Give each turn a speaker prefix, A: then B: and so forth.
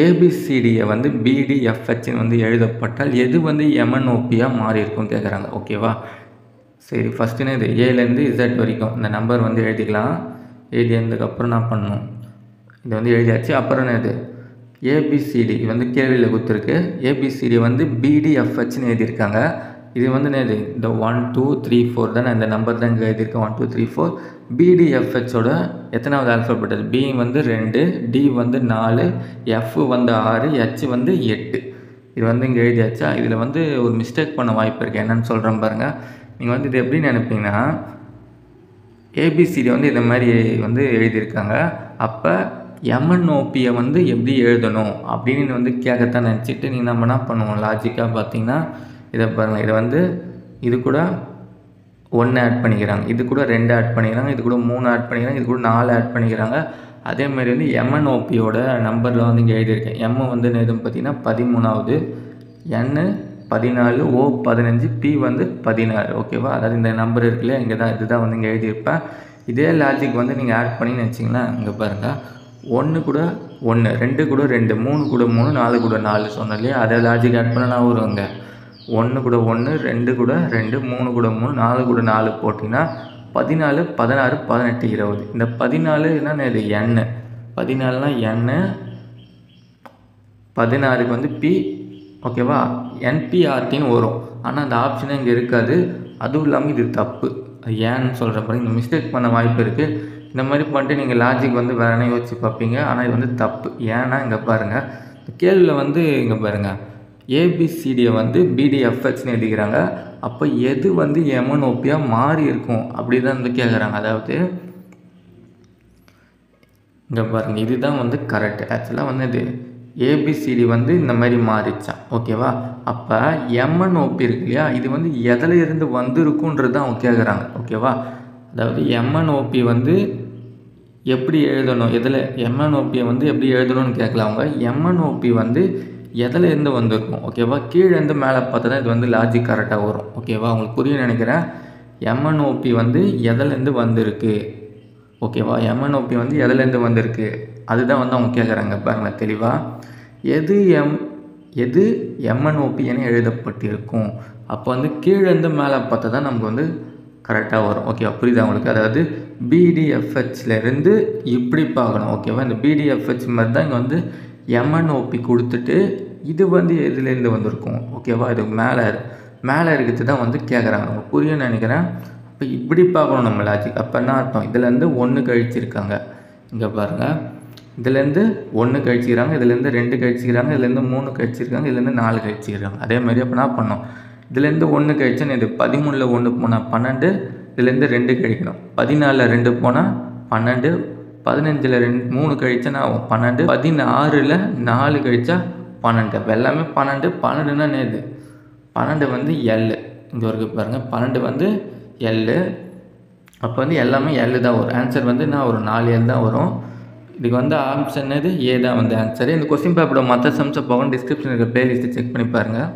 A: ஏபிசிடியை வந்து பிடிஎஃப்ஹெச்னு வந்து எழுதப்பட்டால் எது வந்து எம்என்ஓபியாக மாறி இருக்கும்னு கேட்குறாங்க. ஓகேவா? சரி, ஃபஸ்ட்டுன்னு இது ஏலேருந்து இசட் வரைக்கும் இந்த நம்பர் வந்து எழுதிக்கலாம். எழுதியதுக்கப்புறம் நான் பண்ணணும், இது வந்து எழுதியாச்சு. அப்புறம் இது ஏபிசிடி வந்து கேள்வியில் கொடுத்துருக்கு. ஏபிசிடி வந்து பிடிஎஃப்ஹெச்னு எழுதியிருக்காங்க. இது வந்து இது இந்த 1 2 3 4 தானே, இந்த நம்பர் தான் இங்கே எழுதியிருக்கேன் 1 2 3 4. பிடிஎஃப்ஹெச்சோட எத்தனாவது ஆல்ஃபபெட்? அது பி வந்து 2, டி வந்து 4, எஃப் வந்து 6, ஹெச் வந்து 8. இது வந்து இங்கே எழுதியாச்சா? இதில் வந்து ஒரு மிஸ்டேக் பண்ண வாய்ப்பு இருக்குது. என்னென்னு சொல்கிறேன் பாருங்கள். நீங்கள் வந்து இது எப்படி நினைப்பீங்கன்னா, ஏபிசிடி வந்து இந்த மாதிரி வந்து எழுதியிருக்காங்க, அப்போ எம்என்ஓபியை வந்து எப்படி எழுதணும் அப்படின்னு வந்து கேட்கத்தான் நினச்சிட்டு நீங்கள் நம்ம என்ன பண்ணுவோம், லாஜிக்காக பார்த்தீங்கன்னா இதை பாருங்கள். இதை வந்து இது கூட 1 ஆட் பண்ணிக்கிறாங்க, இது கூட 2 ஆட் பண்ணிக்கிறாங்க, இது கூட 3 ஆட் பண்ணிக்கிறாங்க, இது கூட 4 ஆட் பண்ணிக்கிறாங்க. அதேமாதிரி வந்து எம்என்ஓபியோட நம்பரில் வந்து இங்கே எழுதியிருக்கேன். எம் வந்து எதுன்னு பார்த்தீங்கன்னா 13வது, என் 14, ஓ 15, பி வந்து 16. ஓகேவா? அதாவது இந்த நம்பர் இருக்குல்லையா, இங்கே தான் இதுதான் வந்து இங்கே எழுதியிருப்பேன். இதே லாஜிக் வந்து நீங்கள் ஆட் பண்ணின்னு வச்சிங்களேன். இங்கே பாருங்கள், 1 கூட 1, 2 கூட 2, 3 கூட 3, 4 கூட 4 சொன்னோம் இல்லையா? அதே லாஜிக் ஆட் பண்ணனா வருவாங்க. 1 கூட 1, 2 கூட 2, 3 கூட 3, 4 கூட 4 போட்டிங்கன்னா 14, 16, 18, 20. இந்த 14 என்னென்ன இது? என். 14னா என், 16க்கு வந்து பி. ஓகேவா? என்பிஆர்டின்னு வரும். ஆனால் அந்த ஆப்ஷனே இங்கே இருக்காது. அதுவும் இல்லாமல் இது தப்பு. ஏன்னு சொல்கிற பாருங்க, இந்த மிஸ்டேக் பண்ண வாய்ப்பு இருக்குது. இந்த மாதிரி பண்ணிட்டு நீங்கள் லாஜிக் வந்து வேறு என்ன யோசிச்சு பார்ப்பீங்க. ஆனால் இது வந்து தப்பு. ஏன்னா இங்கே பாருங்கள், கேள்வியில் வந்து இங்கே பாருங்கள், ஏபிசிடியை வந்து பிடிஎஃப்ஹெச்னு எழுதிக்கிறாங்க. அப்போ எது வந்து எம்என்ஓபியாக மாறி இருக்கும் அப்படி தான் வந்து கேட்குறாங்க. அதாவது இங்கே பாருங்கள், இதுதான் வந்து கரெக்ட். ஆக்சுவலாக வந்து இது ஏபிசிடி வந்து இந்த மாதிரி மாறிச்சான். ஓகேவா? அப்போ எம்என்ஓபி இருக்கு இல்லையா, இது வந்து எதில் இருந்து வந்திருக்குன்றது தான் அவங்க கேட்குறாங்க. ஓகேவா? அதாவது எம்என்ஓபி வந்து எப்படி எழுதணும், எதில் எம்என்ஓபியை வந்து எப்படி எழுதணும்னு கேட்கலாம் அவங்க. எம்என்ஓபி வந்து எதில் இருந்து வந்திருக்கும். ஓகேவா? கீழேருந்து மேலே பார்த்தா தான் இது வந்து லாஜிக் கரெக்டாக வரும். ஓகேவா? உங்களுக்கு புரிய நினைக்கிறேன். எம்என்ஓபி வந்து எதிலேருந்து வந்திருக்கு. ஓகேவா? எம்என்ஓபி வந்து எதிலேருந்து வந்திருக்கு அதுதான் வந்து அவங்க கேட்குறாங்க. பாருங்கள் தெளிவாக, எது எம்என்ஓபி என எழுதப்பட்டிருக்கும். அப்போ வந்து கீழேருந்து மேலே பார்த்தா தான் நமக்கு வந்து கரெக்டாக வரும். ஓகேவா? புரியுதா உங்களுக்கு? அதாவது பிடிஎஃப்ஹெச்லேருந்து இப்படி பார்க்கணும். ஓகேவா? இந்த பிடிஎஃப்ஹெச் மாதிரி தான் இங்கே வந்து எம்என்ஓபி கொடுத்துட்டு இது வந்து எதுலேருந்து வந்திருக்கும். ஓகேவா? இது மேலே இருக்கிறது தான் வந்து கேட்குறாங்க. அவங்க புரியும்னு நினைக்கிறேன். இப்போ இப்படி பார்க்கணும் நம்ம லாஜிக். அப்போ என்ன அர்த்தம்? இதுலேருந்து 1 கழிச்சிருக்காங்க. இங்கே பாருங்கள், இதுலேருந்து 1 கழிச்சிக்கிறாங்க, இதுலேருந்து 2 கழிச்சிக்கிறாங்க, இதுலேருந்து 3 கழிச்சிருக்காங்க, இதுலேருந்து 4 கழிச்சிக்கிறாங்க. அதே மாதிரி அப்போ என்ன பண்ணோம், இதுலேருந்து 1 கழிச்சுன்னு இது 13ல் 1 போனால் 12, இதுலேருந்து 2 கழிக்கணும். 14ல் 2 போனால் 12, 15ல் 3 கழிச்சா ஆகும் 12, 16ல் 4 கழிச்சா 12. அப்போ எல்லாமே 12. 12ன்னா நேது 12 வந்து எல். இங்கே ஒரு பாருங்கள், 12 வந்து எல். அப்போ வந்து எல்லாமே எல் தான் வரும். ஆன்சர் வந்து நான் ஒரு 4 எல் தான் வரும். இதுக்கு வந்து ஆப்ஷன் ஏ தான் வந்து ஆன்சரு. இந்த கொஸ்டின் பேப்பரோட மற்ற சம்ஸை போகணும், டிஸ்கிரிப்ஷனில் இருக்க பிளேலிஸ்ட்டை செக் பண்ணி பாருங்கள்.